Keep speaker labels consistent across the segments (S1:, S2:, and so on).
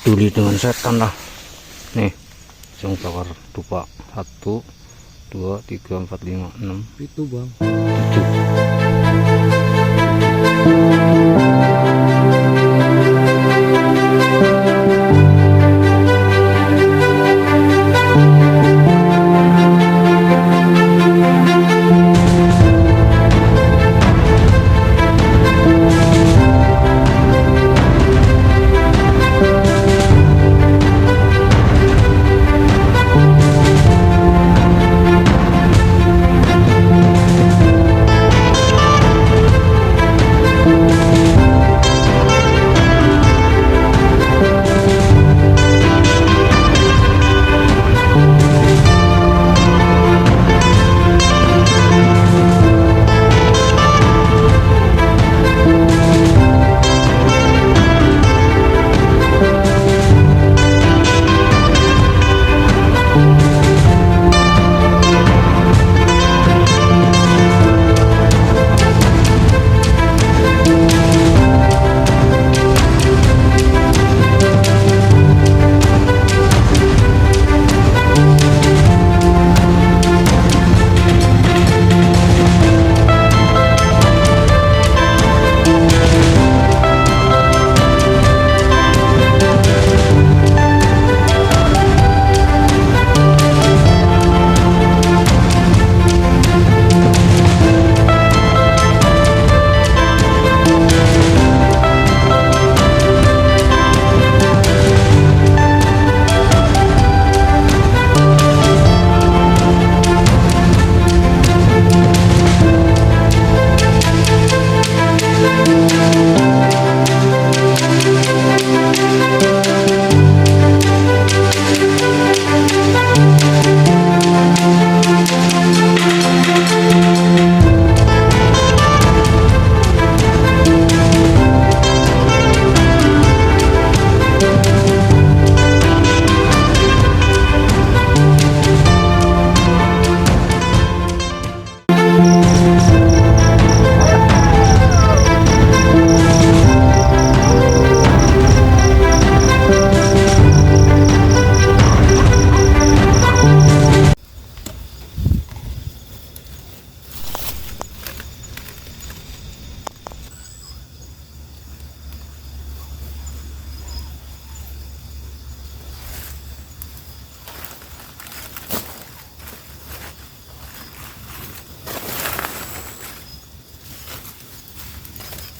S1: peduli dengan setan lah. Nih, jong bakar dupa 1 2 3 4 5 6
S2: itu bang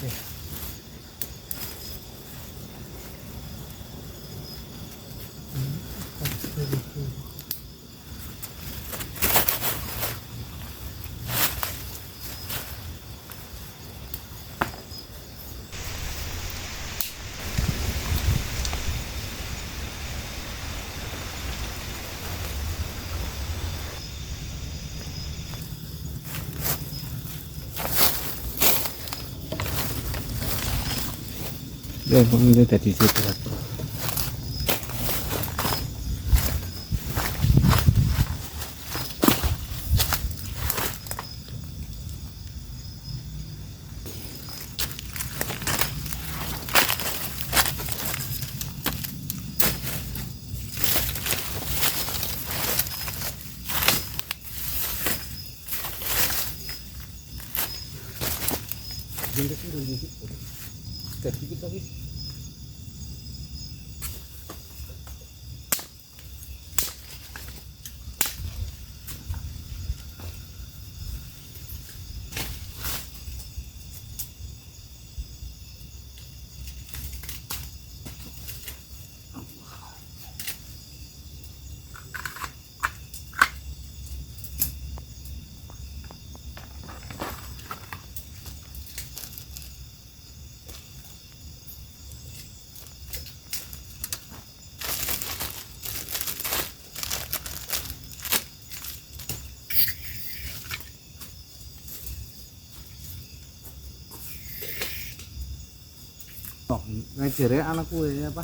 S1: 对，我们在地铁站。Jadi kita wis ngajare anakku ya apa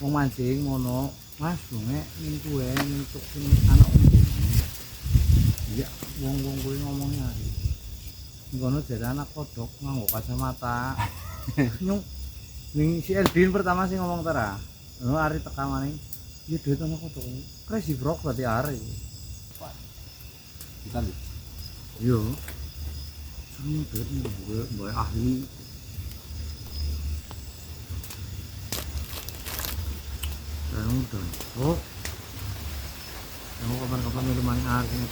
S1: wong mancing ngono Mas donge ning kuwe entuk anak umum iya wong-wong kuwi ngomongnya ngono jare anak kodok nganggo kacamata nyung Ning si Eldin pertama sih ngomong tara. Ono ari teka maning. Ya duit ono kok tuh. Crazy Frog berarti ari.
S2: Kita lihat.
S1: Yo. Sama duit gue ahli. Dan udah. Oh. Kamu kapan-kapan minuman air ini.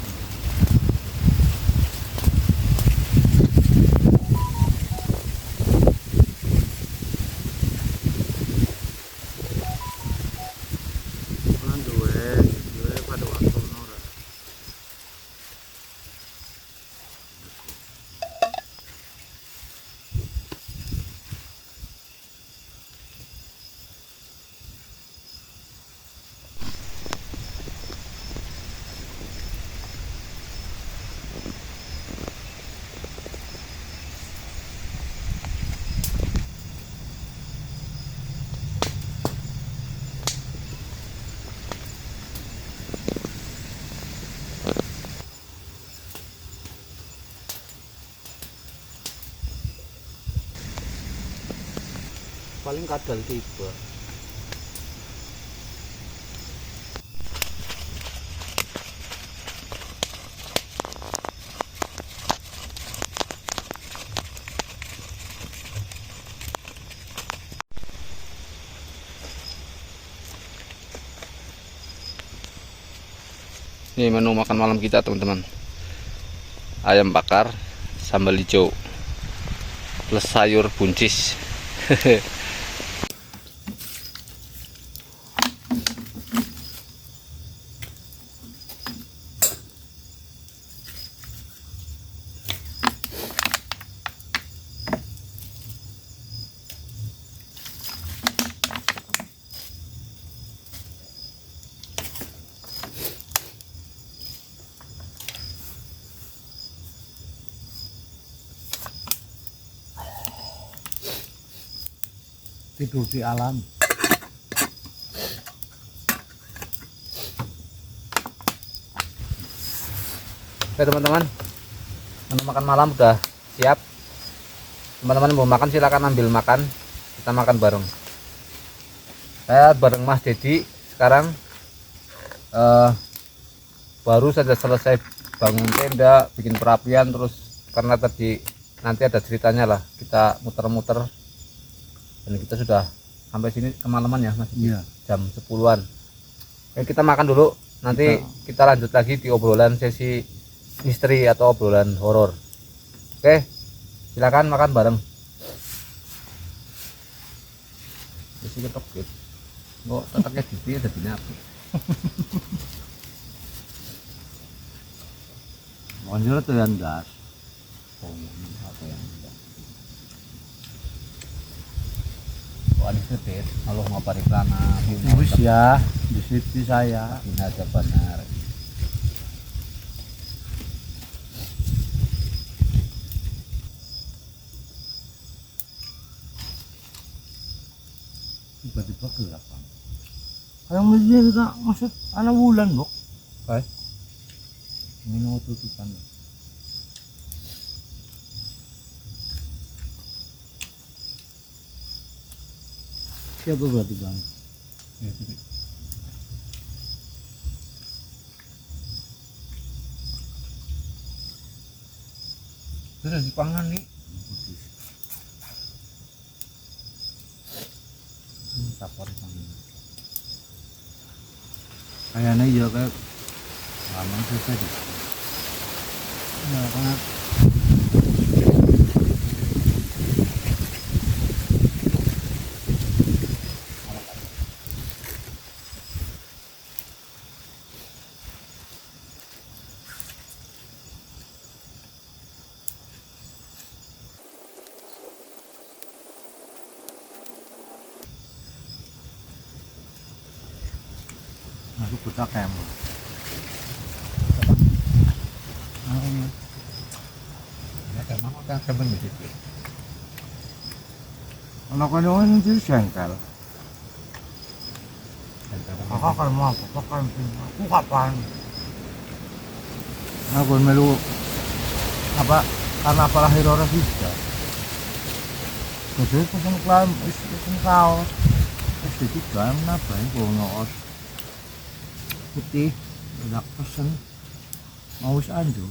S1: Pada waktu nora.
S2: Paling kadal tiba. Ini menu makan malam kita teman-teman. Ayam bakar, sambal hijau, plus sayur buncis.
S1: Tidur di alam.
S2: Oke teman-teman, menu makan malam udah siap. Teman-teman mau makan silakan ambil makan, kita makan bareng. Saya bareng Mas Dedi sekarang baru saja selesai bangun tenda, bikin perapian, terus karena tadi nanti ada ceritanya lah, kita muter-muter dan kita sudah sampai sini kemalaman ya Mas.
S1: Iya.
S2: Jam 10-an. Oke, kita makan dulu, nanti kita lanjut lagi di obrolan sesi misteri atau obrolan horor. Oke, silakan makan bareng. Isi ketok gitu. Kok tetapnya gitu ya jadi apa?
S1: Monjol tuh yang das.
S2: Oh, apa yang enggak? Oh, ada setir. Kalau mau parikrana,
S1: Bus ya, di situ saya.
S2: ini aja benar.
S1: Tiba-tiba gelap. Kayak mesin kita maksud anak bulan bok.
S2: Oke.
S1: Ini mau tutupan. Siapa berarti bang?
S2: Ya, gitu. Terus dipangan nih.
S1: Sapor kayaknya iya kayak lama susah deh. Ya karena masuk buta kayak
S2: Ya, emang kan sebenarnya gitu.
S1: anak-anak itu sengkel. Kakak kan mau apa? Kakak aku kapan? Aku melu apa? Karena apa lahir orang bisa. Jadi pesen klaim, pesen kaos. Terus jadi klaim napa ya, gue ngos putih, udah pesen mau wis anjo.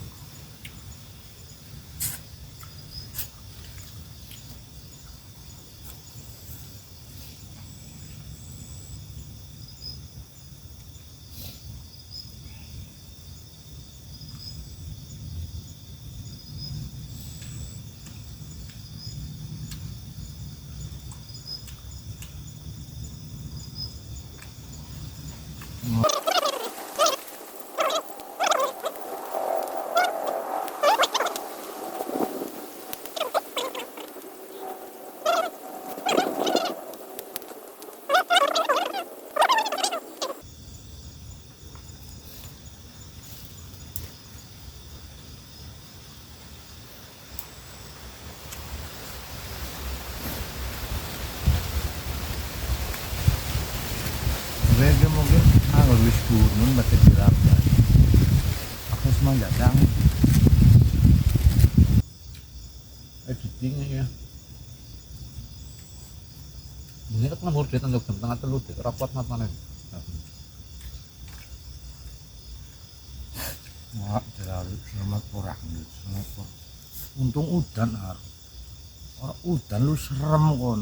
S1: Sebenarnya mungkin anggur wis gunung mesti dirambah. Aku semang jadang.
S2: Editingnya ya. Ini kan nomor dia tanggal jam tengah telu dek rapot mat mana?
S1: Nggak terlalu selamat kurang gitu, selamat kurang. Untung udan har. Orang udan lu serem kon.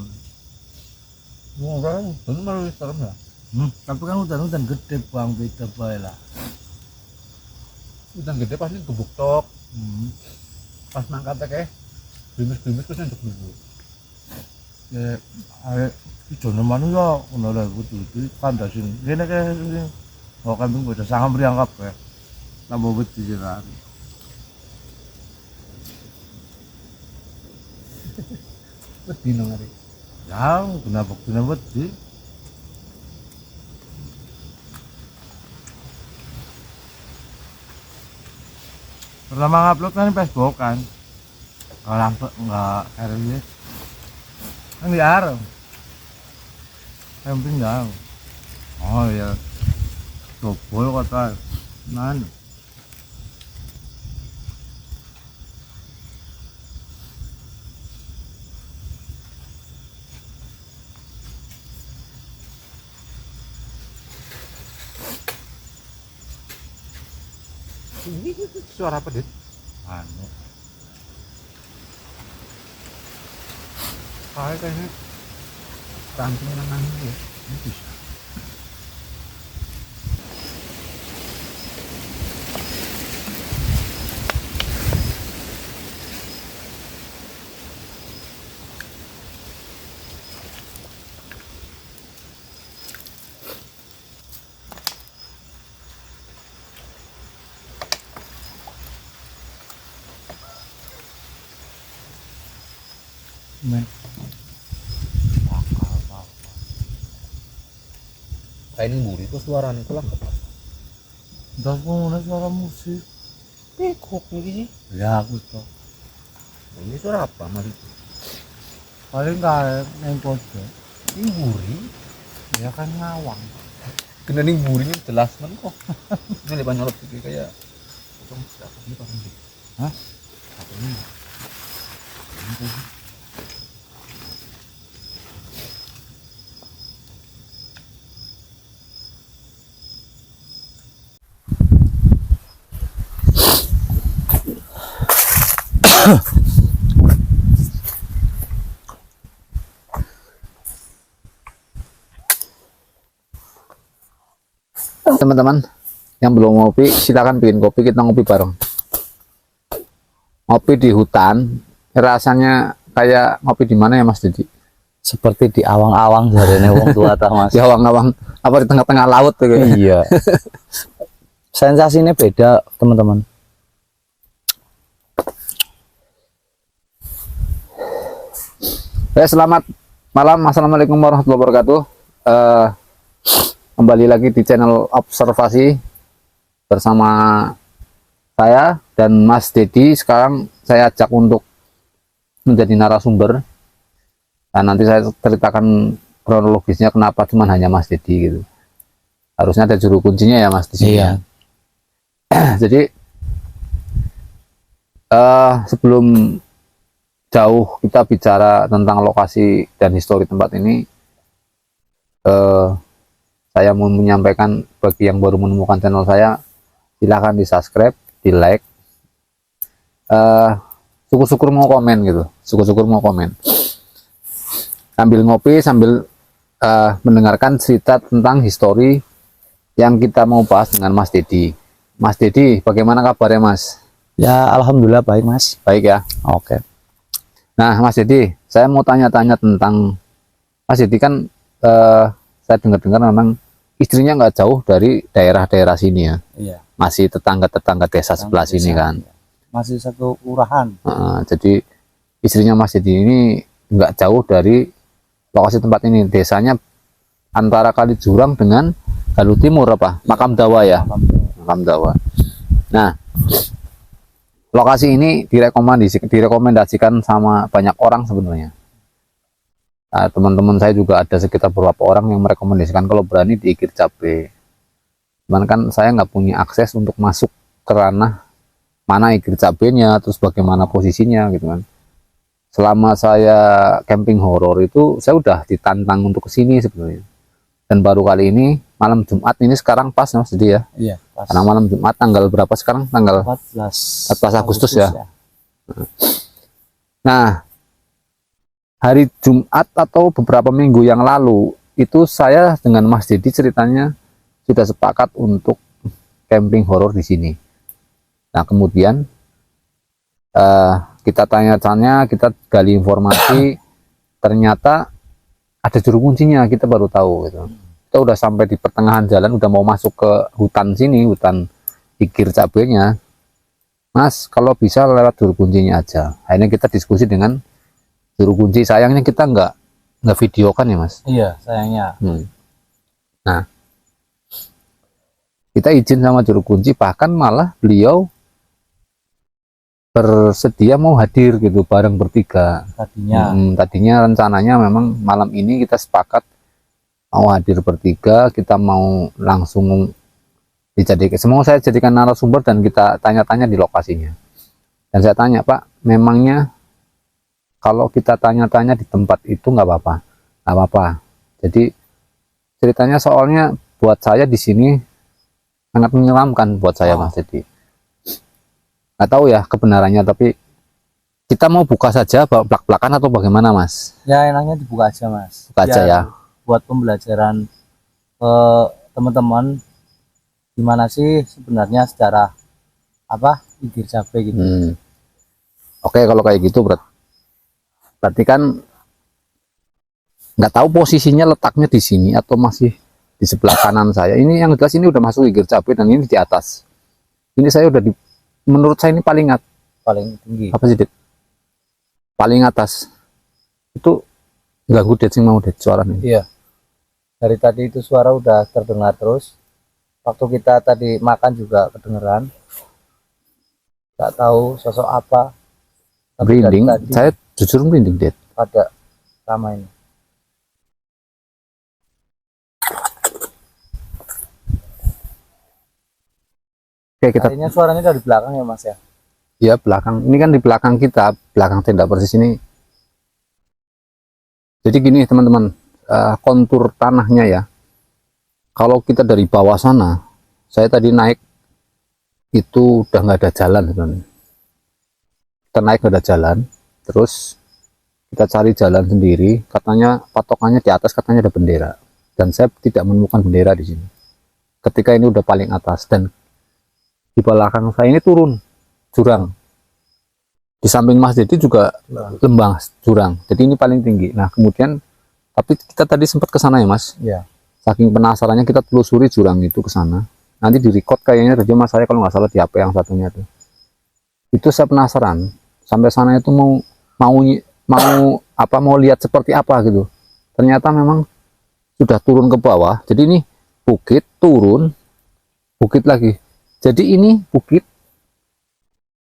S2: Wah kan, bener malah serem ya.
S1: Tapi kan udan gede bang, beda bae lah.
S2: Udah gede pasti gebuk tok, pas mangkat kayak grimis terus yang gebuk.
S1: Ya, ayo ijono manu ya, ono lah kudu kandasin. Kene kae oh kambing bocah sangam priang kabeh. Nambah wedi jenar.
S2: Wedi nang hari.
S1: Ya, kenapa wedi? Pertama ngupload kan di Facebook kan. Kalau lampu enggak serius. Kan di arem. Camping jauh. Oh ya. Dobol kata. Mana?
S2: Ini suara apa dit?
S1: Anu.
S2: Kayaknya ranting nang ya.
S1: Ini bisa. Men. Bakal.
S2: Kayak ini buri itu suara nih pulang.
S1: Entah mana suara musik.
S2: Kok ini sih?
S1: Ya aku tuh.
S2: Ini suara apa mas?
S1: Paling kayak neng pojok.
S2: Ini buri.
S1: Ya kan ngawang.
S2: Kena nih burinya jelas man kok. Ini lebih nyolot gitu kayak. Potong siapa ini pak Andi?
S1: Hah?
S2: Apa ini? Teman-teman yang belum ngopi silakan bikin kopi, kita ngopi bareng. Ngopi di hutan rasanya kayak ngopi di mana ya Mas Didi?
S3: Seperti di awang-awang jarene wong tua ta Mas.
S2: Di awang-awang apa di tengah-tengah laut tuh kayak.
S3: Iya. Sensasinya beda teman-teman.
S2: Selamat malam, assalamualaikum warahmatullahi wabarakatuh. Kembali lagi di channel observasi bersama saya dan Mas Dedi. Sekarang saya ajak untuk menjadi narasumber dan nanti saya ceritakan kronologisnya kenapa cuma hanya Mas Dedi gitu. Harusnya ada juru kuncinya ya Mas di sini.
S3: Iya.
S2: Jadi sebelum jauh kita bicara tentang lokasi dan histori tempat ini, saya mau menyampaikan bagi yang baru menemukan channel saya, silahkan di subscribe, di like, syukur-syukur mau komen gitu, syukur-syukur mau komen, sambil ngopi, sambil mendengarkan cerita tentang histori yang kita mau bahas dengan Mas Dedi. Mas Dedi, bagaimana kabarnya Mas?
S3: Ya, alhamdulillah baik, Mas.
S2: Baik ya.
S3: Oke.
S2: Nah, Mas Dedi, saya mau tanya-tanya tentang Mas Dedi kan, saya dengar-dengar memang istrinya nggak jauh dari daerah-daerah sini ya.
S3: Iya.
S2: Masih tetangga-tetangga desa sebelah sini kan.
S3: Masih satu kelurahan.
S2: Jadi istrinya Mas Dedi ini nggak jauh dari lokasi tempat ini. Desanya antara Kali Jurang dengan Galuh Timur apa? Makam Dawa ya. Makam Dawa. Nah, lokasi ini direkomendasikan sama banyak orang sebenarnya. Nah, teman-teman saya juga ada sekitar beberapa orang yang merekomendasikan kalau berani di Ikir Cabe. Cuman kan saya nggak punya akses untuk masuk ke ranah mana Ikir Cabenya, terus bagaimana posisinya gitu kan. Selama saya camping horor itu saya udah ditantang untuk kesini sebenarnya. Dan baru kali ini malam Jumat ini sekarang pas Mas Dedi ya.
S3: Iya, pas.
S2: Karena malam Jumat tanggal berapa sekarang? Tanggal
S3: 14
S2: Agustus ya. Nah, hari Jumat atau beberapa minggu yang lalu itu saya dengan Mas Dedi ceritanya sudah sepakat untuk camping horor di sini. Nah, kemudian kita tanya-tanya, kita gali informasi, ternyata ada juru kuncinya, kita baru tahu gitu. Kita udah sampai di pertengahan jalan, udah mau masuk ke hutan sini, hutan Ikir Cabenya. Mas, kalau bisa lewat juru kuncinya aja. Akhirnya kita diskusi dengan juru kunci. Sayangnya kita nggak videokan ya Mas.
S3: Iya, sayangnya.
S2: Nah, kita izin sama juru kunci, bahkan malah beliau bersedia mau hadir gitu bareng bertiga. Tadinya rencananya memang malam ini kita sepakat mau hadir bertiga, kita mau langsung dijadikan, semua saya jadikan narasumber dan kita tanya-tanya di lokasinya. Dan saya tanya, Pak, memangnya kalau kita tanya-tanya di tempat itu nggak apa-apa? Nggak apa-apa. Jadi ceritanya soalnya buat saya di sini sangat menyeramkan buat saya Mas Dedi. Nggak tahu ya kebenarannya, tapi kita mau buka saja belak-belakan atau bagaimana Mas?
S3: Ya enaknya dibuka aja Mas.
S2: Buka aja ya.
S3: Buat pembelajaran teman-teman gimana sih sebenarnya secara apa Ikir Cabe gitu.
S2: Oke, kalau kayak gitu berarti kan nggak tahu posisinya letaknya di sini atau masih di sebelah kanan saya. Ini yang jelas ini udah masuk Ikir Cabe dan ini di atas. Ini saya udah menurut saya ini paling tinggi. Apa sih, Dit? Paling atas. Itu ganggu Det sing mau Det suaranya.
S3: Iya. Dari tadi itu suara udah terdengar terus. Waktu kita tadi makan juga kedengeran. Gak tahu sosok apa.
S2: Merinding. Saya jujur merinding, Det.
S3: Pada sama ini.
S2: Oke, kita.
S3: Kayaknya suaranya dari belakang ya Mas ya.
S2: Iya, belakang. Ini kan di belakang kita, belakang tenda persis ini. Jadi gini teman-teman, kontur tanahnya ya. Kalau kita dari bawah sana, saya tadi naik itu udah nggak ada jalan sebenarnya. Kita naik nggak ada jalan, terus kita cari jalan sendiri. Katanya patokannya di atas, katanya ada bendera. Dan saya tidak menemukan bendera di sini. Ketika ini udah paling atas dan di belakang saya ini turun jurang. Di samping Mas Dedi juga lembah jurang. Jadi ini paling tinggi. Nah kemudian, tapi kita tadi sempat ke sana ya Mas.
S3: Iya.
S2: Saking penasarannya kita telusuri jurang itu ke sana. Nanti di record kayaknya radio Mas saya kalau nggak salah di HP yang satunya tuh. Itu saya penasaran. Sampai sana itu mau lihat seperti apa gitu. Ternyata memang sudah turun ke bawah. Jadi ini bukit turun, bukit lagi. Jadi ini bukit.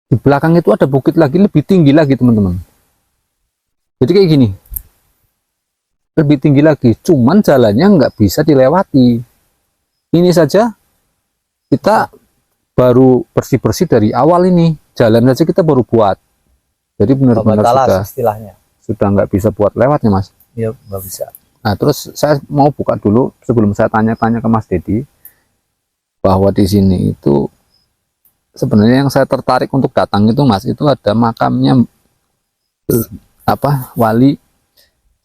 S2: Di belakang itu ada bukit lagi, lebih tinggi lagi teman-teman. Jadi kayak gini. Lebih tinggi lagi. Cuman jalannya nggak bisa dilewati. Ini saja kita baru bersih-bersih dari awal ini. Jalan saja kita baru buat. Jadi benar-benar
S3: Pembatalan istilahnya.
S2: sudah nggak bisa buat lewat ya Mas.
S3: Iya, nggak bisa.
S2: Nah terus saya mau buka dulu sebelum saya tanya-tanya ke Mas Dedi, bahwa di sini itu sebenarnya yang saya tertarik untuk datang itu Mas, itu ada makamnya apa, Wali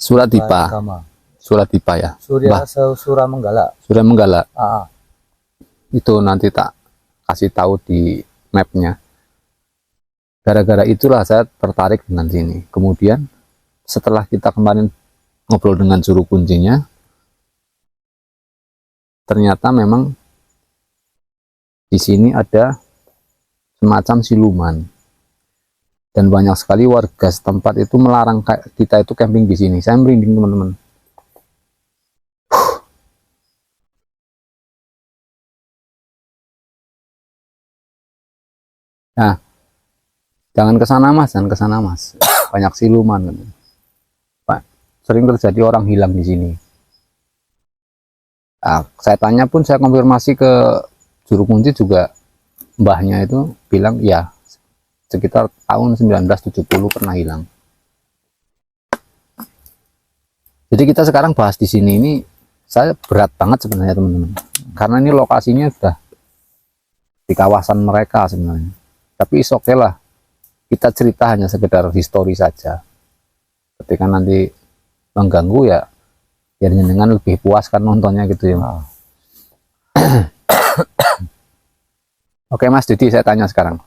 S2: Suradipa. Suradipa ya.
S3: Suramenggala.
S2: Suramenggala.
S3: Ah,
S2: Itu nanti tak kasih tahu di mapnya. Gara-gara itulah saya tertarik dengan sini. Kemudian setelah kita kemarin ngobrol dengan juru kuncinya, ternyata memang di sini ada semacam siluman, dan banyak sekali warga setempat itu melarang kita itu camping di sini. Saya merinding teman-teman. Nah, jangan ke sana Mas, jangan ke sana Mas. Banyak siluman. Pak, sering terjadi orang hilang di sini. Nah, saya tanya pun, saya konfirmasi ke juru kunci juga, mbahnya itu bilang ya sekitar tahun 1970 pernah hilang. Jadi kita sekarang bahas di sini ini, saya berat banget sebenarnya teman-teman, karena ini lokasinya sudah di kawasan mereka sebenarnya. Tapi is oke lah, kita cerita hanya sekedar histori saja. Ketika nanti mengganggu ya biar jenengan lebih puas kan nontonnya gitu ya. Oke Mas Dedi, saya tanya sekarang,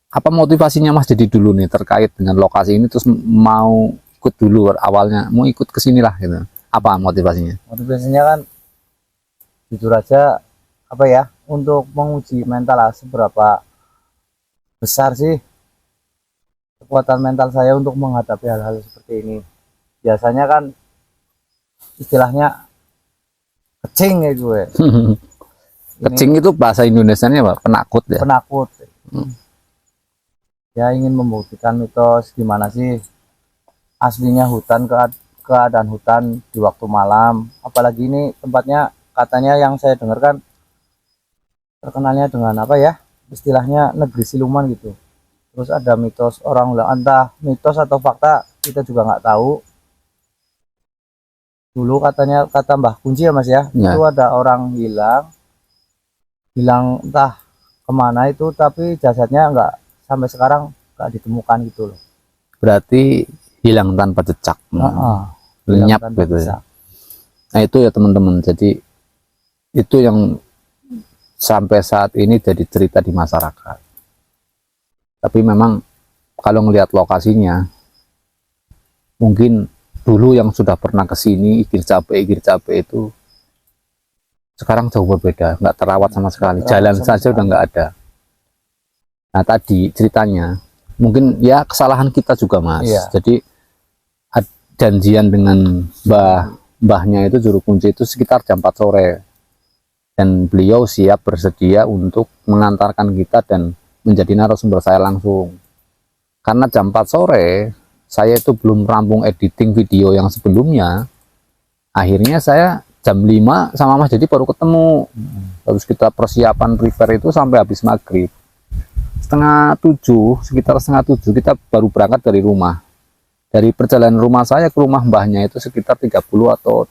S2: apa motivasinya Mas Dedi dulu nih terkait dengan lokasi ini, terus mau ikut dulu awalnya, mau ikut ke sinilah gitu. Apa motivasinya?
S3: Motivasinya kan jujur aja, apa ya, untuk menguji mental lah, seberapa besar sih kekuatan mental saya untuk menghadapi hal-hal seperti ini. Biasanya kan istilahnya kecing ya gue.
S2: Kecing itu bahasa Indonesianya apa? Penakut ya?
S3: Penakut. Ya ingin membuktikan mitos gimana sih aslinya hutan, keadaan hutan di waktu malam. Apalagi ini tempatnya katanya yang saya dengarkan terkenalnya dengan apa ya, istilahnya negeri siluman gitu. Terus ada mitos orang bilang, entah mitos atau fakta kita juga nggak tahu. Dulu katanya, kata Mbah Kunci ya Mas ya, itu ada orang hilang entah kemana itu, tapi jasadnya nggak, sampai sekarang nggak ditemukan gitu loh.
S2: Berarti hilang tanpa jejak, lenyap gitu ya. Nah itu ya teman-teman, jadi itu yang sampai saat ini jadi cerita di masyarakat. Tapi memang kalau ngelihat lokasinya, mungkin dulu yang sudah pernah ke sini Igir Cabe itu sekarang jauh berbeda, nggak terawat sama sekali, jalan saja udah nggak ada. Nah tadi ceritanya mungkin ya kesalahan kita juga Mas. Iya. Jadi janjian dengan mbahnya itu, juru kunci itu sekitar jam 4 sore. Dan beliau siap bersedia untuk mengantarkan kita dan menjadi narasumber saya langsung. Karena jam 4 sore saya itu belum rampung editing video yang sebelumnya, akhirnya saya jam 5 sama Mas Dedi baru ketemu. Terus kita persiapan prepare itu sampai habis maghrib. Sekitar setengah 7 kita baru berangkat dari rumah. Dari perjalanan rumah saya ke rumah mbahnya itu sekitar 30 atau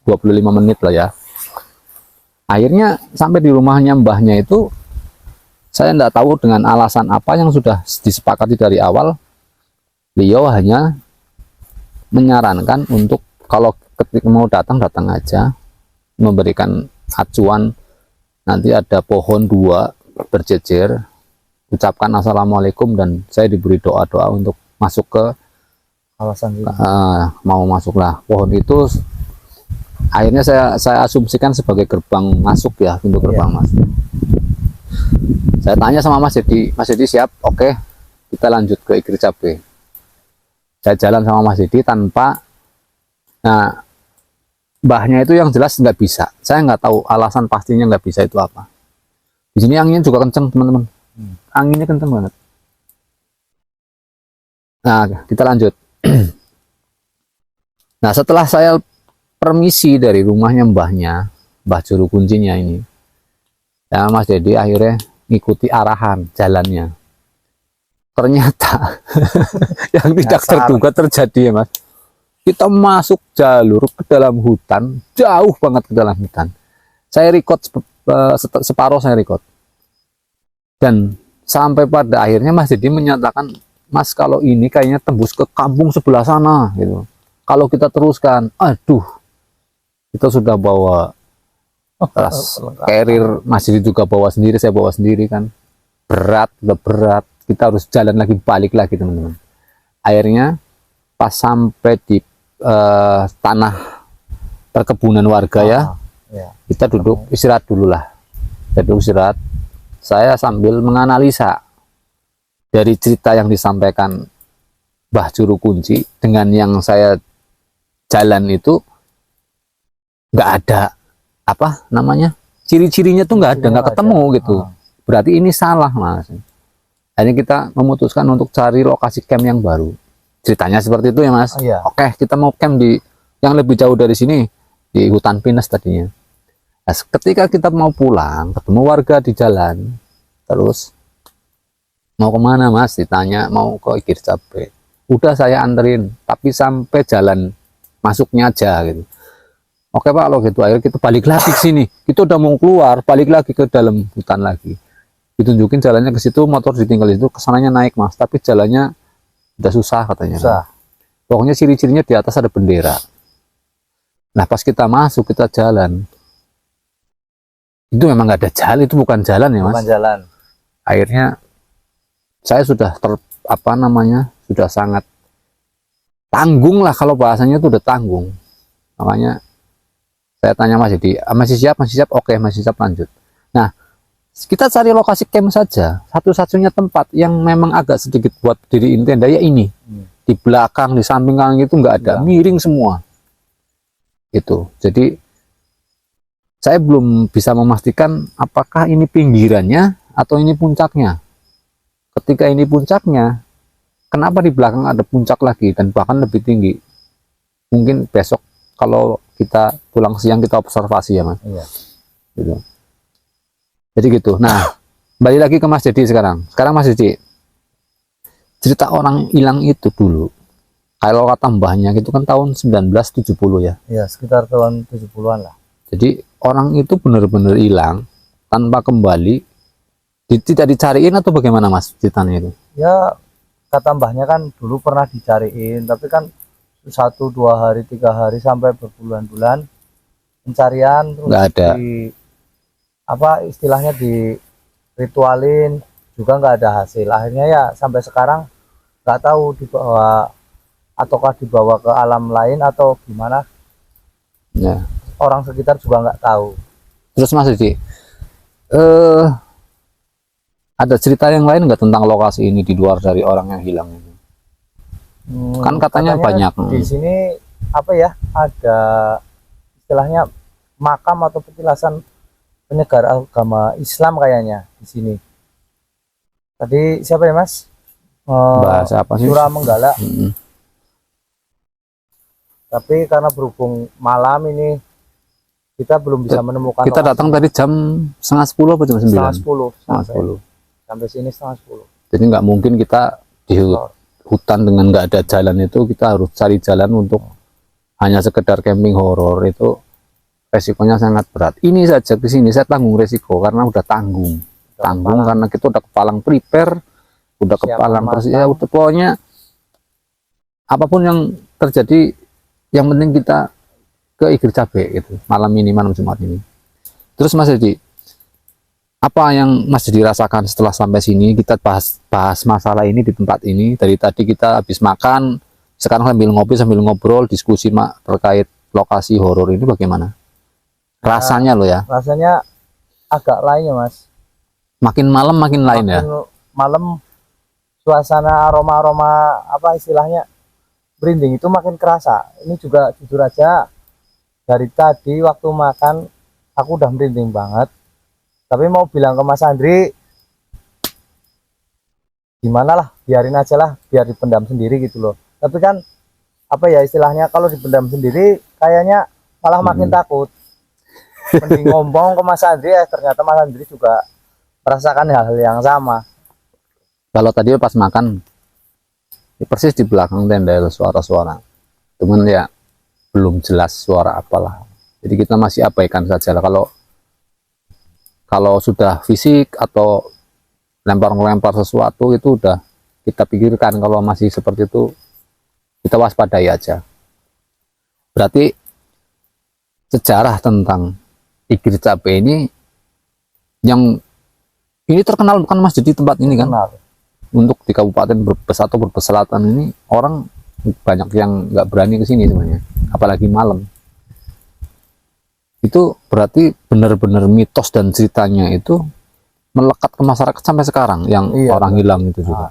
S2: 25 menit lah ya. Akhirnya sampai di rumahnya mbahnya itu, saya tidak tahu dengan alasan apa yang sudah disepakati dari awal. Beliau hanya menyarankan untuk kalau ketika mau datang aja, memberikan acuan, nanti ada pohon 2 berjejer, ucapkan assalamualaikum, dan saya diberi doa-doa untuk masuk ke kawasan mau masuklah pohon itu. Akhirnya saya asumsikan sebagai gerbang masuk ya, pintu gerbang masuk. Saya tanya sama Mas Dedi siap, oke, kita lanjut ke Igir Cabe. Saya jalan sama Mas Dedi tanpa, nah mbahnya itu yang jelas nggak bisa. Saya nggak tahu alasan pastinya nggak bisa itu apa. Di sini anginnya juga kenceng teman-teman, anginnya kenceng banget. Nah kita lanjut. Nah setelah saya permisi dari rumahnya mbah juru kuncinya ini, ya Mas Dedi akhirnya ngikuti arahan jalannya. ternyata yang tidak
S3: Nyasar.
S2: terduga terjadi ya Mas. Kita masuk jalur ke dalam hutan, jauh banget ke dalam hutan. Saya record separuh saya record. Dan sampai pada akhirnya Mas Dedi menyatakan, Mas kalau ini kayaknya tembus ke kampung sebelah sana gitu. Kalau kita teruskan, aduh, kita sudah bawa tas carrier, Mas Dedi juga bawa sendiri, saya bawa sendiri kan. Berat, udah berat. Kita harus jalan lagi, balik lagi teman-teman. Akhirnya pas sampai di tanah perkebunan warga ya, kita duduk istirahat dulu lah. Kita duduk istirahat. Saya sambil menganalisa dari cerita yang disampaikan Mbah Juru Kunci dengan yang saya jalan itu, nggak ada apa namanya ciri-cirinya tuh nggak ada, nggak ketemu gitu. Berarti ini salah Mas. Akhirnya kita memutuskan untuk cari lokasi camp yang baru. Ceritanya seperti itu ya Mas. Oke, kita mau camp di yang lebih jauh dari sini, di hutan pinus tadinya. Nah, ketika kita mau pulang, ketemu warga di jalan, terus mau kemana Mas? Ditanya mau ke Igir Cabe. Udah saya anterin, tapi sampai jalan masuknya aja gitu. Oke Pak, kalau gitu akhirnya kita balik lagi ke sini. Kita udah mau keluar, balik lagi ke dalam hutan lagi. Ditunjukin jalannya ke situ, motor ditinggal itu, kesananya naik Mas, tapi jalannya udah susah katanya. Susah. Pokoknya ciri-cirinya di atas ada bendera. Nah pas kita masuk, kita jalan, itu memang nggak ada jalan, itu bukan jalan ya Mas.
S3: Bukan jalan.
S2: Akhirnya saya sudah sudah sangat tanggung lah, kalau bahasanya itu udah tanggung. Makanya saya tanya Mas Dedi, masih siap? Masih siap? Oke, masih siap, lanjut. Nah, kita cari lokasi camp saja. Satu-satunya tempat yang memang agak sedikit buat diriin tenda ya ini. Di belakang, di samping kanan itu nggak ada, miring semua. Itu. Jadi saya belum bisa memastikan apakah ini pinggirannya atau ini puncaknya. Ketika ini puncaknya, kenapa di belakang ada puncak lagi dan bahkan lebih tinggi? Mungkin besok kalau kita pulang siang kita observasi ya Mas.
S3: Iya.
S2: Gitu. Jadi gitu. Nah, balik lagi ke Mas Dedi sekarang. Sekarang Mas Dedi, cerita orang hilang itu dulu, kalau kata mbahnya itu kan tahun 1970 ya.
S3: Iya, sekitar tahun 70-an lah.
S2: Jadi orang itu benar-benar hilang tanpa kembali, tidak dicariin atau bagaimana Mas ceritanya itu?
S3: Ya, kata mbahnya kan dulu pernah dicariin, tapi kan 1, 2 hari, 3 hari sampai berbulan-bulan pencarian terus
S2: Nggak ada.
S3: Apa istilahnya di ritualin juga nggak ada hasil. Akhirnya ya sampai sekarang nggak tahu dibawa ataukah dibawa ke alam lain atau gimana.
S2: Ya.
S3: Orang sekitar juga nggak tahu.
S2: Terus Mas Dedi, ada cerita yang lain nggak tentang lokasi ini di luar dari orang yang hilang ini? Kan katanya banyak.
S3: Di sini apa ya, ada istilahnya makam atau petilasan penyegar agama Islam kayaknya di sini. Tadi siapa ya Mas?
S2: Bahasa apa sih?
S3: Surah Menggala. Tapi karena berhubung malam ini kita belum bisa menemukan.
S2: Kita datang tadi jam 9:30 apa jam 9?
S3: Setengah 10. Sampai sini 9:30.
S2: Jadi nggak mungkin kita di hutan dengan nggak ada jalan itu, kita harus cari jalan untuk hanya sekedar camping horor, itu resikonya sangat berat. Ini saja di sini saya tanggung resiko karena udah tanggung karena kita udah kepalang prepare, udah kepalang terus ya, udah pokoknya apapun yang terjadi yang penting kita ke Igir Cabe gitu malam Jumat ini. Terus Mas Dedi, apa yang Mas Dedi rasakan setelah sampai sini? Kita bahas masalah ini di tempat ini. Dari tadi kita habis makan, sekarang sambil ngopi sambil ngobrol diskusi terkait lokasi horor ini bagaimana rasanya lo ya?
S3: Rasanya agak lain ya Mas.
S2: Makin malam makin lain ya.
S3: Malam suasana aroma apa istilahnya merinding itu makin kerasa. Ini juga jujur aja dari tadi waktu makan aku udah merinding banget. Tapi mau bilang ke Mas Andri gimana lah, biarin aja lah, biar dipendam sendiri gitu loh. Tapi kan apa ya istilahnya, kalau dipendam sendiri kayaknya malah makin takut. Mending ngomong ke Mas Andri, ternyata Mas Andri juga merasakan hal yang sama.
S2: Kalau tadi pas makan ya persis di belakang tenda ada suara-suara, cuman ya belum jelas suara apalah. Jadi kita masih abaikan saja lah. Kalau sudah fisik atau lempar-lempar sesuatu itu udah kita pikirkan. Kalau masih seperti itu kita waspadai aja. Berarti sejarah tentang Igir Cabe ini yang ini terkenal bukan Mas, jadi tempat ini kan
S3: Kenal.
S2: untuk di Kabupaten Brebes atau Brebes Selatan ini orang banyak yang nggak berani ke sini sebenarnya, apalagi malam. Itu berarti benar-benar mitos dan ceritanya itu melekat ke masyarakat sampai sekarang yang
S3: Iya,
S2: orang
S3: benar.
S2: hilang itu juga.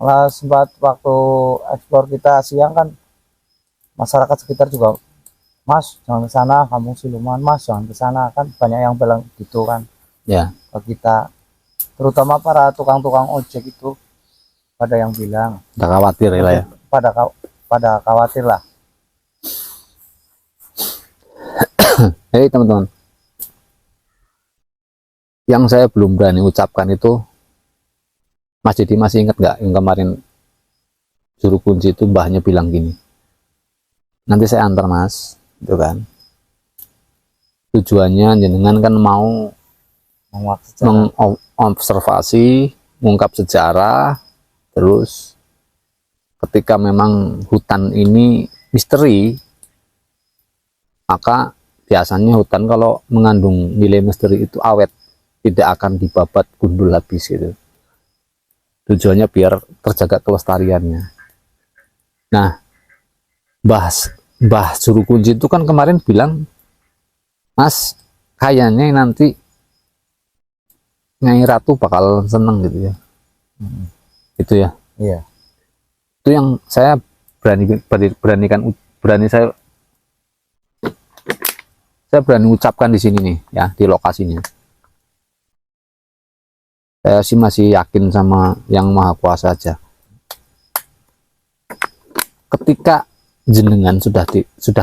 S3: Lah sempat waktu eksplor kita siang kan masyarakat sekitar juga, Mas jangan ke sana, kampung siluman, Mas jangan ke sana, kan banyak yang bilang gitu kan
S2: Ya,
S3: ke kita, terutama para tukang-tukang ojek itu pada yang bilang
S2: udah khawatir ya lah ya.
S3: pada khawatir lah.
S2: Hei teman-teman, yang saya belum berani ucapkan itu, Mas Didi masih ingat nggak yang kemarin juru kunci itu mbahnya bilang gini, nanti saya antar Mas, itu kan. Tujuannya jenengan kan mau
S3: Menguak sejarah.
S2: mengobservasi, mengungkap sejarah, terus ketika memang hutan ini misteri, maka biasanya hutan kalau mengandung nilai misteri itu awet, tidak akan dibabat gundul habis gitu. Tujuannya biar terjaga kelestariannya. Nah, Mbah Juru Kunci itu kan kemarin bilang, Mas, kayaknya nanti Nyai Ratu bakal seneng gitu ya. Itu ya.
S3: Iya.
S2: Itu yang saya saya berani ucapkan di sini nih ya, di lokasinya. Saya sih masih yakin sama Yang Maha Kuasa aja. Ketika jenengan sudah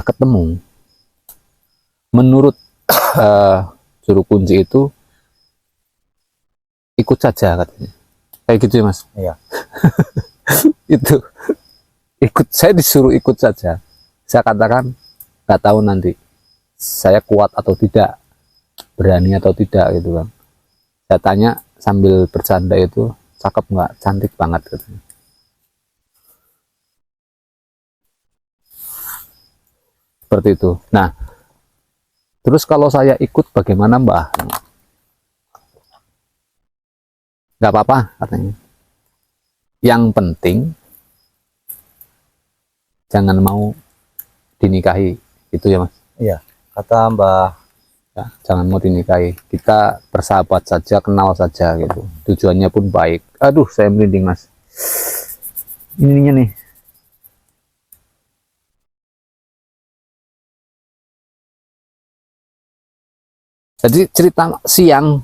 S2: ketemu, menurut Juru Kunci itu ikut saja katanya. Kayak gitu ya Mas.
S3: Iya.
S2: Itu saya disuruh ikut saja. Saya katakan nggak tahu nanti saya kuat atau tidak, berani atau tidak gitu kan. Saya tanya sambil bercanda itu, cakep nggak, cantik banget katanya. Seperti itu. Nah, terus kalau saya ikut bagaimana Mbah? Nggak apa-apa katanya. Yang penting jangan mau dinikahi, itu ya Mas.
S3: Iya, kata Mbah.
S2: Ya, jangan mau dinikahi, kita bersahabat saja, kenal saja gitu. Tujuannya pun baik. Aduh, saya merinding Mas. Ininya nih. Jadi cerita siang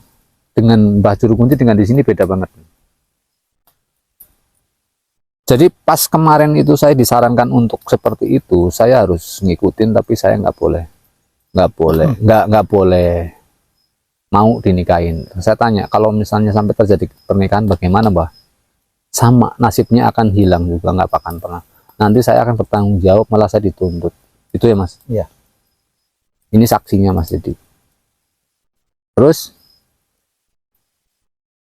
S2: dengan Mbah Juru Kunci dengan di sini beda banget. Jadi pas kemarin itu saya disarankan untuk seperti itu, saya harus ngikutin, tapi saya nggak boleh mau dinikahin. Saya tanya, kalau misalnya sampai terjadi pernikahan bagaimana Mbah? Sama, nasibnya akan hilang juga, nggak akan pernah. Nanti saya akan bertanggung jawab, malah saya dituntut. Itu ya Mas?
S3: Iya.
S2: Ini saksinya Mas Dedi. Terus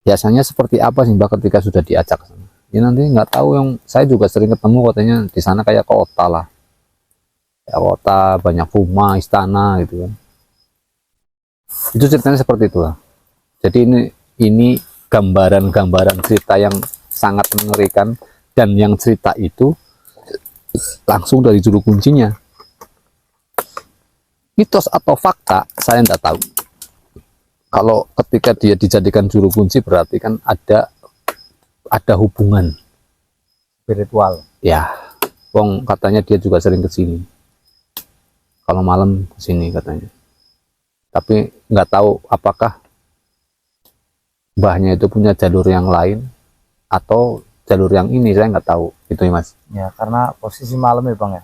S2: biasanya seperti apa sih Mbak ketika sudah diajak ke sana? Ya nanti nggak tahu, yang saya juga sering ketemu katanya di sana kayak kota lah. Kayak kota, banyak rumah, istana gitu kan. Itu ceritanya seperti itu lah. Jadi ini gambaran-gambaran cerita yang sangat mengerikan, dan yang cerita itu langsung dari Juru Kuncinya. Mitos atau fakta saya tidak tahu. Kalau ketika dia dijadikan Juru Kunci berarti kan ada hubungan
S3: Spiritual.
S2: ya. Wong katanya dia juga sering ke sini. Kalau malam ke sini katanya. Tapi nggak tahu apakah mbahnya itu punya jalur yang lain atau jalur yang ini, saya nggak tahu. Itu ya Mas.
S3: Ya, karena posisi malam ya Bang ya.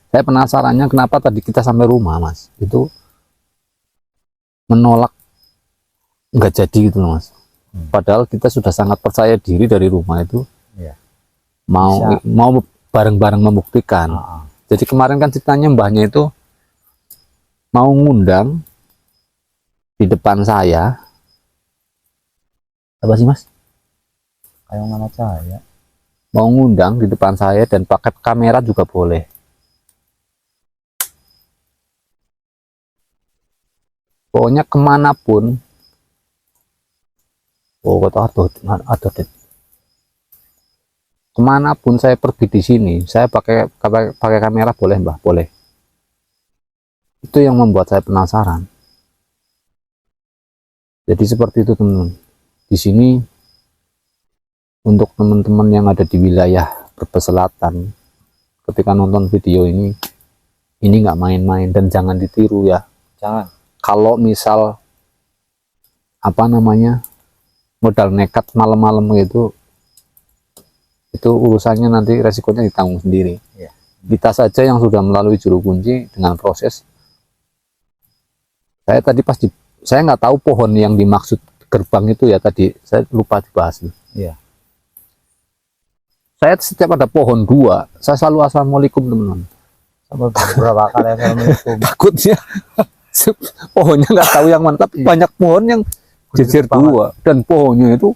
S2: Saya penasarannya kenapa tadi kita sampai rumah Mas, itu menolak nggak jadi gitu loh Mas. Padahal kita sudah sangat percaya diri dari rumah itu,
S3: Iya.
S2: mau
S3: Bisa.
S2: mau bareng-bareng membuktikan. Jadi kemarin kan ceritanya mbahnya itu mau ngundang di depan saya, apa sih Mas?
S3: Kayak mana cahaya.
S2: Mau ngundang di depan saya dan pakai kamera juga boleh. Pokoknya kemanapun, oh kata aduh, kemanapun saya pergi di sini, saya pakai kamera boleh mbah, boleh. Itu yang membuat saya penasaran. Jadi seperti itu teman-teman. Di sini untuk teman-teman yang ada di wilayah Brebes Selatan, ketika nonton video ini nggak main-main dan jangan ditiru ya.
S3: Jangan.
S2: Kalau misal apa namanya modal nekat malam-malam gitu, itu urusannya nanti resikonya ditanggung sendiri.
S3: Iya.
S2: Kita saja yang sudah melalui juru kunci dengan proses. Saya tadi saya nggak tahu pohon yang dimaksud gerbang itu ya, tadi saya lupa dibahas.
S3: Iya.
S2: Saya setiap ada pohon dua, saya selalu assalamualaikum teman-teman.
S3: Sampai beberapa kali assalamualaikum.
S2: Takutnya pohonnya nggak tahu yang mana, tapi banyak pohon yang jejer dua dan pohonnya itu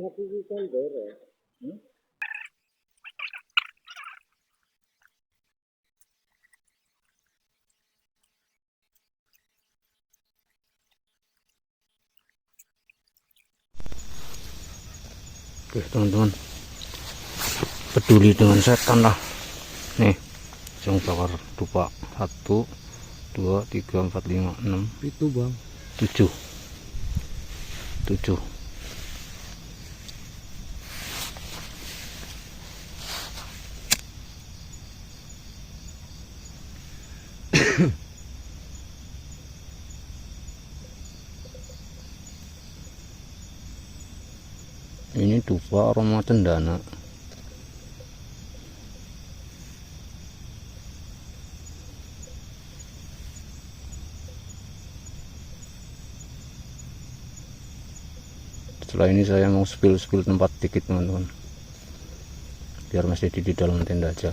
S2: Oke teman-teman, peduli dengan setan lah nih, yang bakar dupa 1 2 3 4 5 6
S3: Itu bang.
S2: 7 7. Ini dupa aroma cendana. Setelah ini saya mau spill tempat dikit teman-teman, biar masih di dalam tenda aja.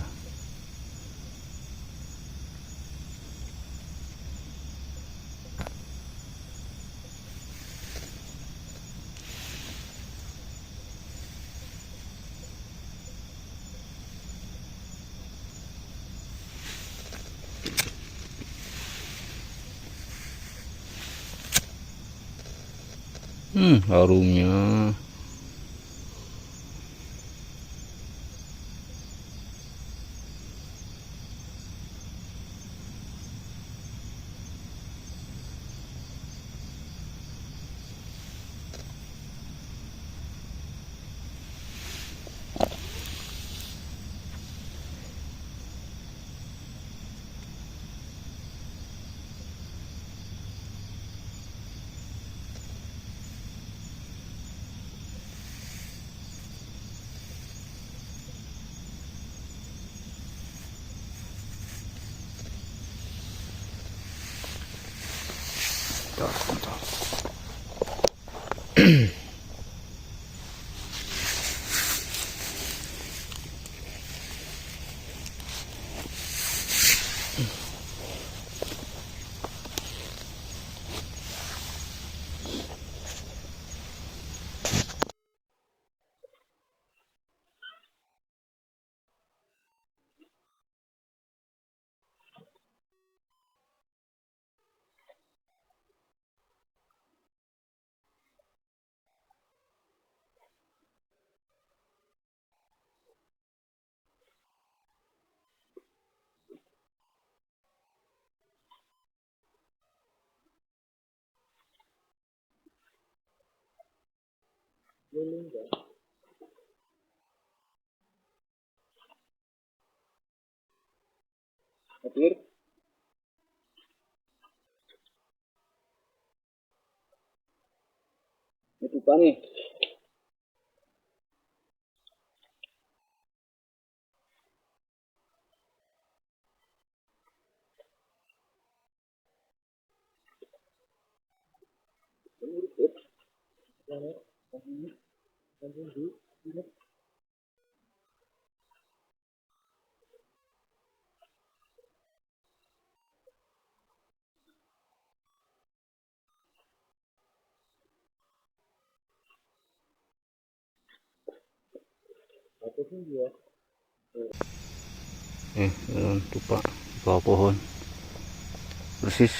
S2: Harumnya.
S3: Itu kan nih.
S2: Dupa bawah pohon persis.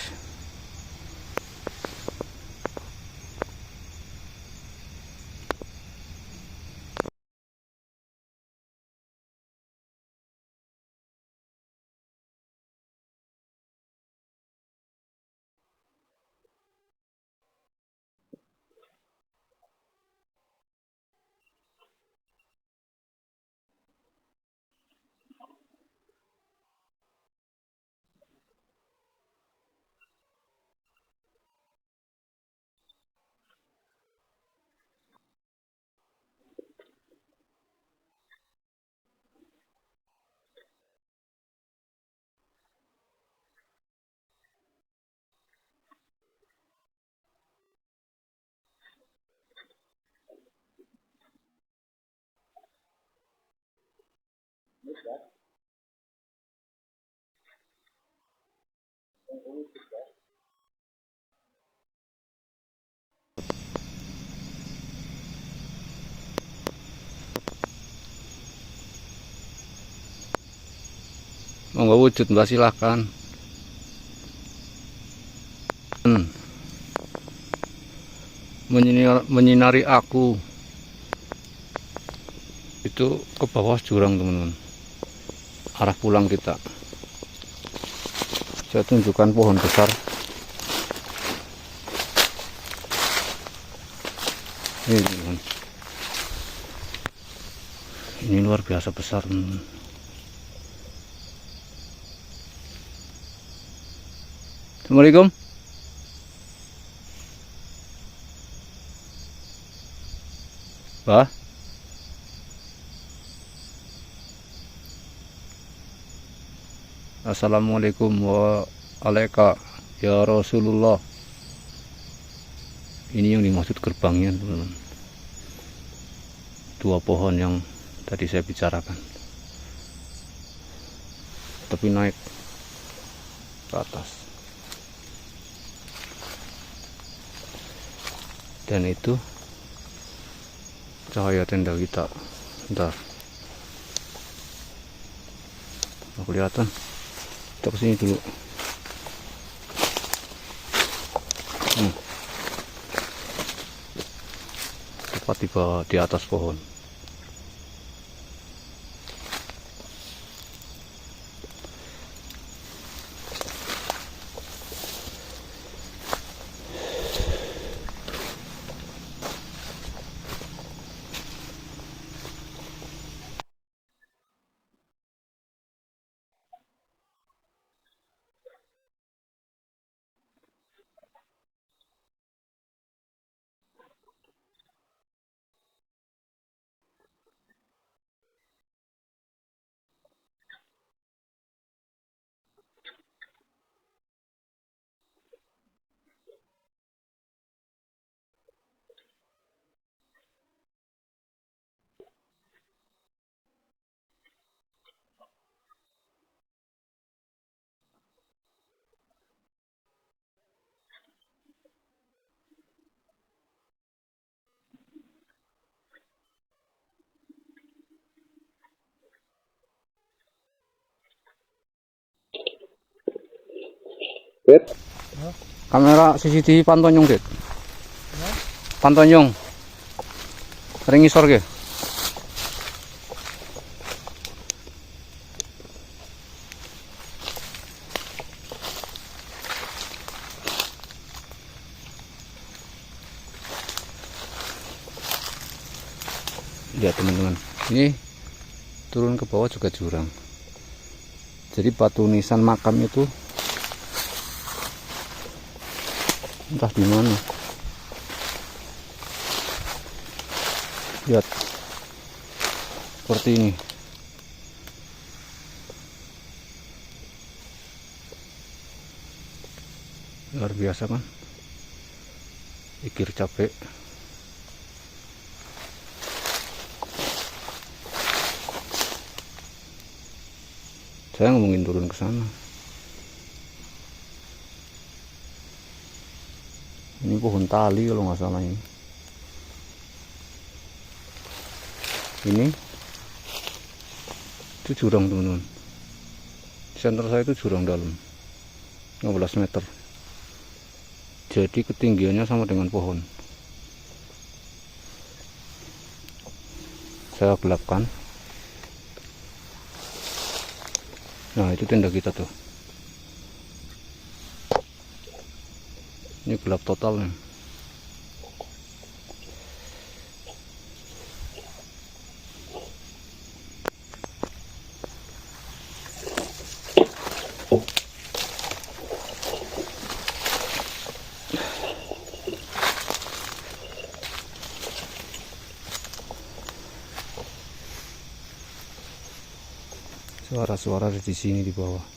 S2: Monggo wujud Mbak, silahkan. Menyinari aku. Itu ke bawah jurang teman-teman, arah pulang kita. Saya tunjukkan pohon besar ini teman-teman. Ini luar biasa besar teman-teman. Assalamualaikum. Bah. Assalamualaikum waalaikumsalam ya Rasulullah. Ini yang dimaksud gerbangnya teman-teman. Dua pohon yang tadi saya bicarakan. Tapi naik ke atas. Dan itu cahaya tenda kita. Bentar. Nggak kelihatan. Kita kesini dulu. Tepat di atas pohon. Kamera CCTV pantonyong, Dit. Pantonyong. Sering ngisor ke? Lihat teman-teman, ini turun ke bawah juga jurang. Jadi batu nisan makam itu entah di mana. Lihat seperti ini. Luar biasa kan? Pikir capek. Saya ngomongin turun ke sana. Ini pohon tali kalau nggak salah ini. Ini itu jurang teman-teman. Di center saya itu jurang dalam 15 meter. Jadi ketinggiannya sama dengan pohon. Saya gelapkan. Nah, itu tenda kita tuh. Ini gelap total nih. Suara-suara di sini di bawah.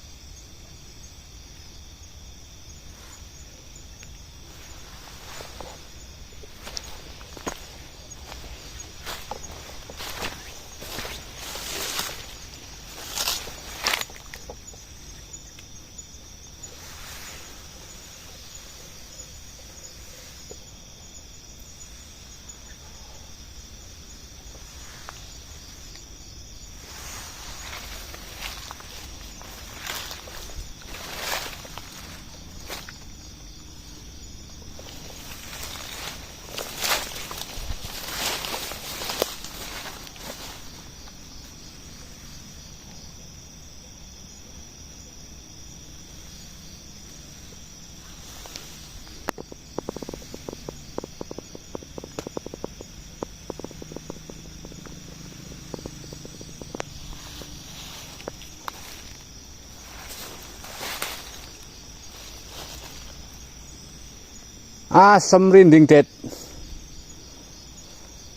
S2: Asem rinding, Det.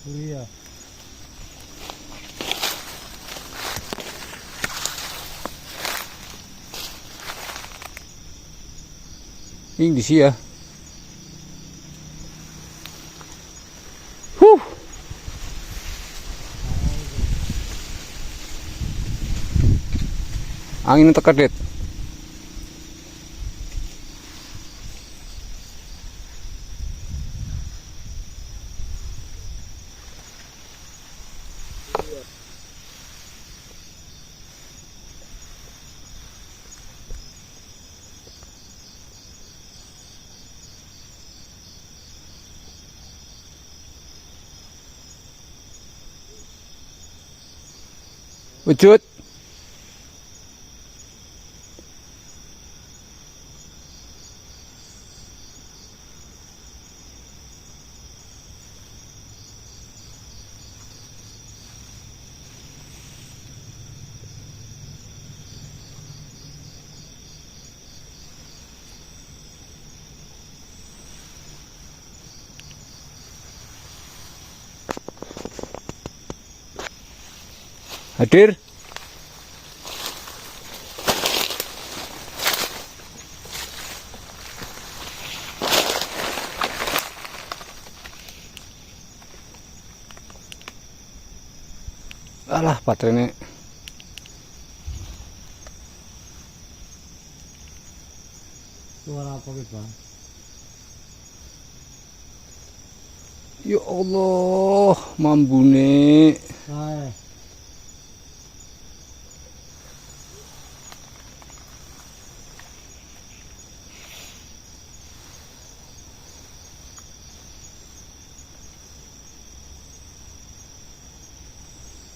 S1: Iya.
S2: Ini di sini ya. Huh. Angin tekan, Det. Wujud. Hadir. Alah, baterainya.
S1: Suara apa gitu, Bang?
S2: Ya Allah, mambune.
S1: Hai.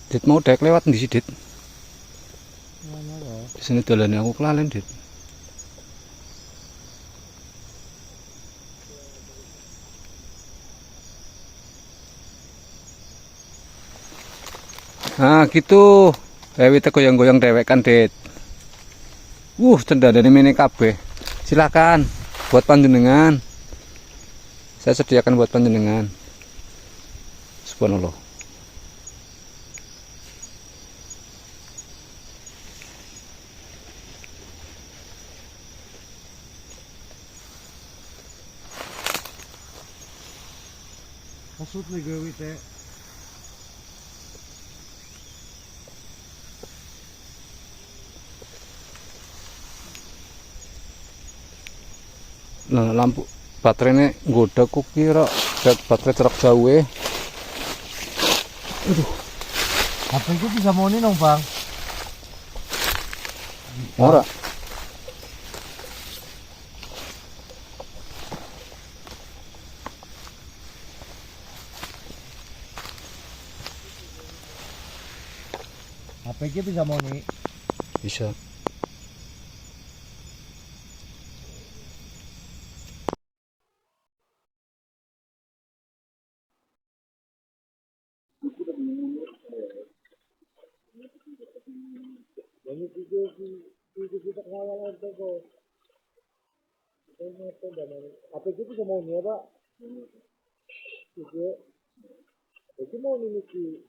S2: Dit mau dek lewat di sini, Dit.
S1: Mana kok?
S2: Di sini dalannya aku kelalen, Dit. Nah, gitu. Kita goyang-goyang dewek kan, Dit. Cendana ini kabeh. Silakan buat panjenengan. Saya sediakan buat panjenengan. Subhanallah.
S1: Maksud nih gue wite.
S2: Nah, lampu baterainya nggoda ku kira baterai truk jauh.
S1: HP gue bisa mau nih dong, Bang.
S2: Ora.
S1: HP gue bisa mau nih.
S2: Bisa.
S1: HP gue bisa mau nih, Pak. Itu mau nih sih.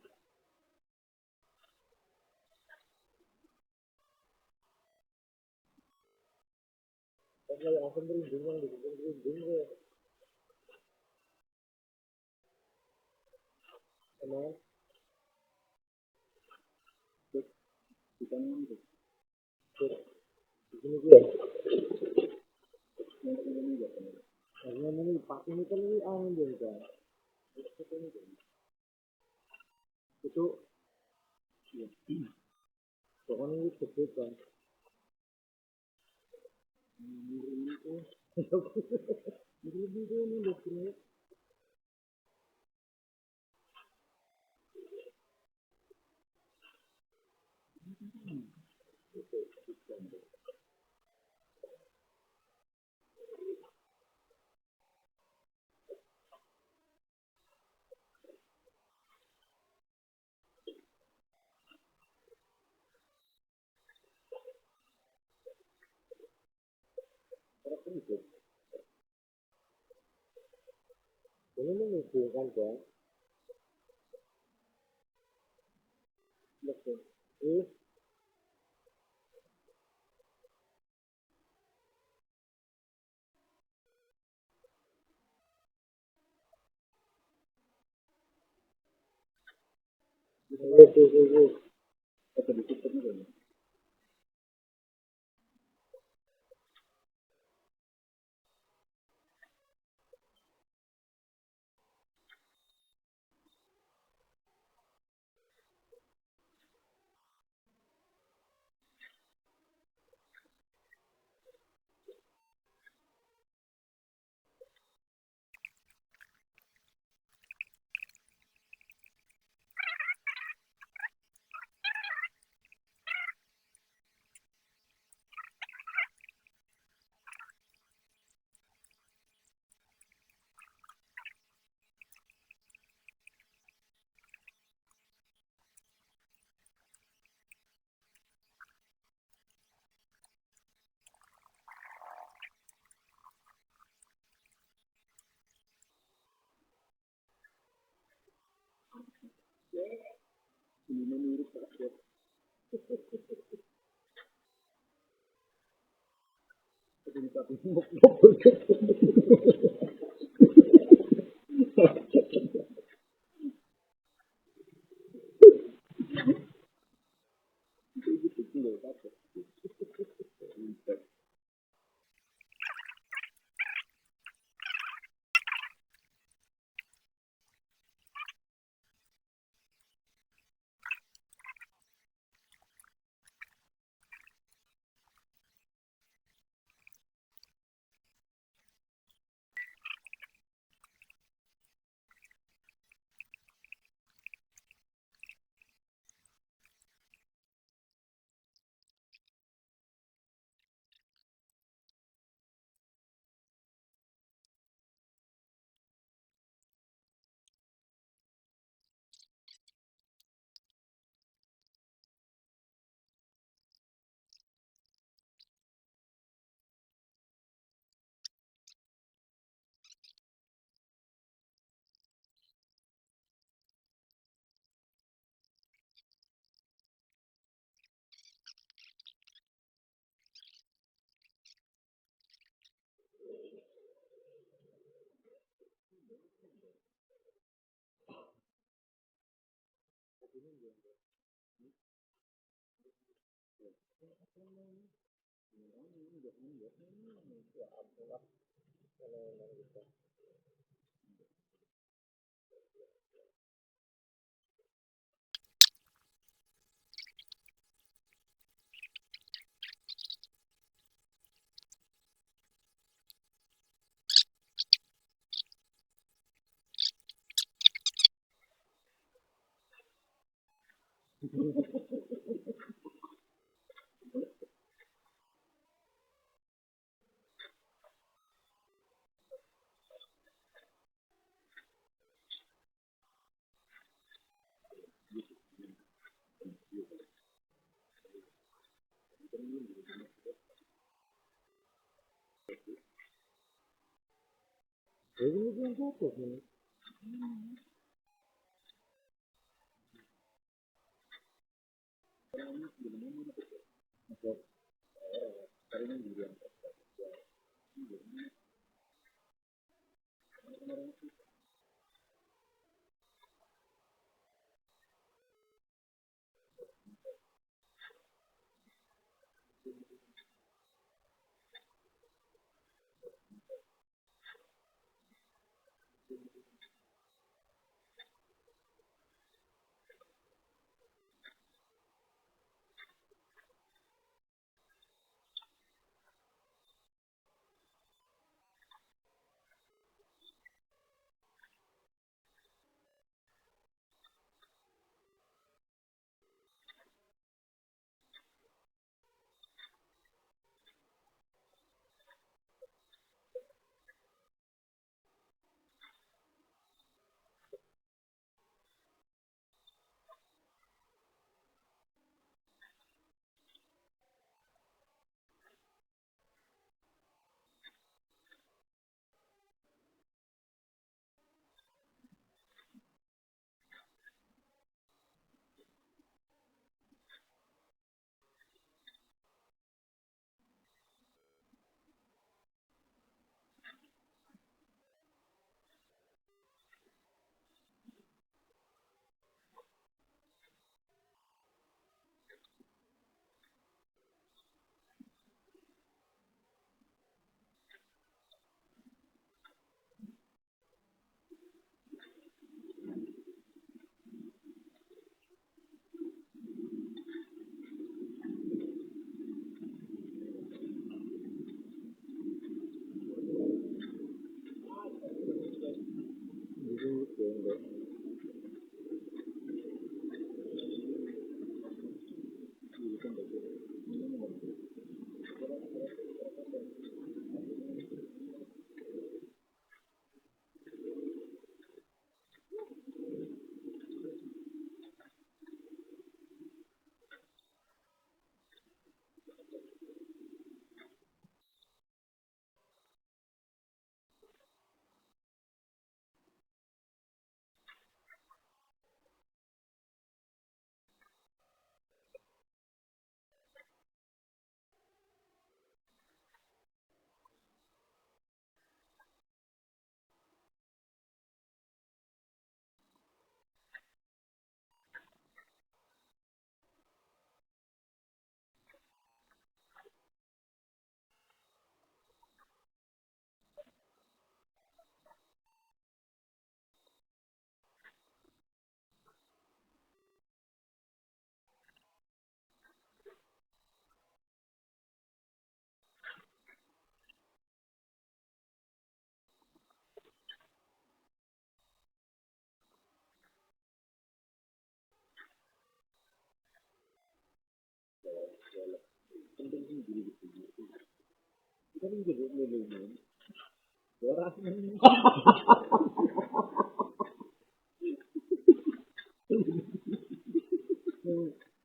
S1: Kalau asam berinding yang dibikin berinding gue. Emang di sini gue. Karena ini Pak ini kan ini angin dia kan. Itu pokoknya ini gede kan. Lebih itu ini loh sini.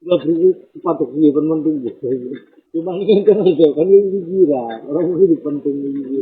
S4: Lebih patok dia penting gitu. Cuma ini kan aja kan ini kira orang ini penting ini.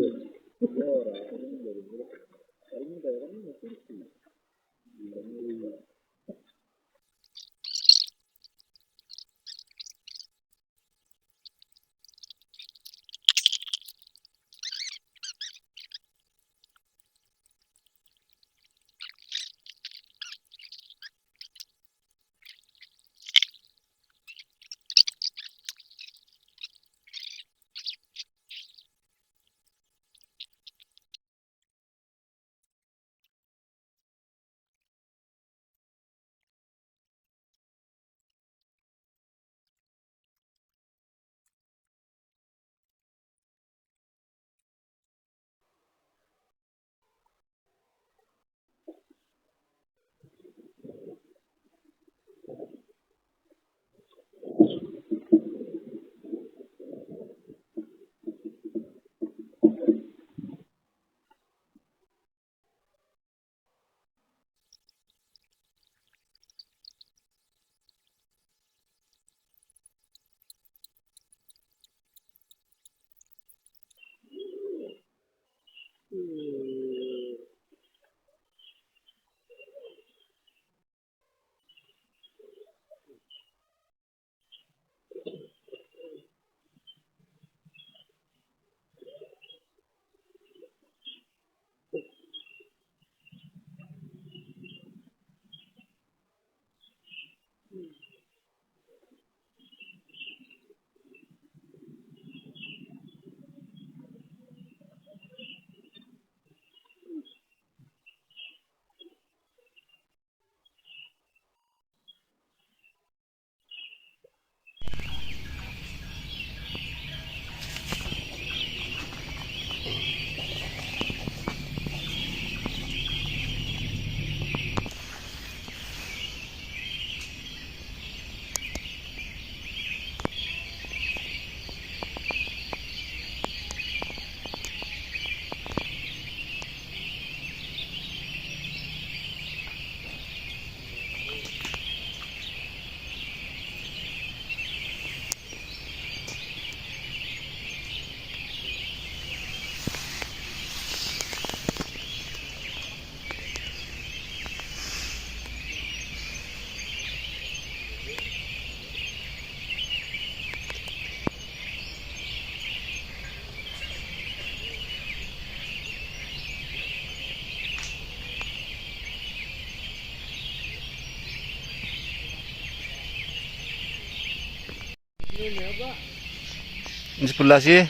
S2: Di sebelah sih.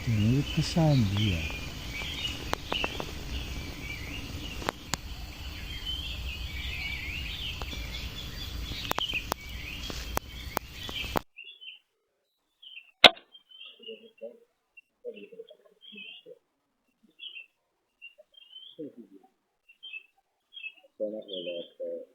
S1: Ini kesan dia.
S4: Banyak banget.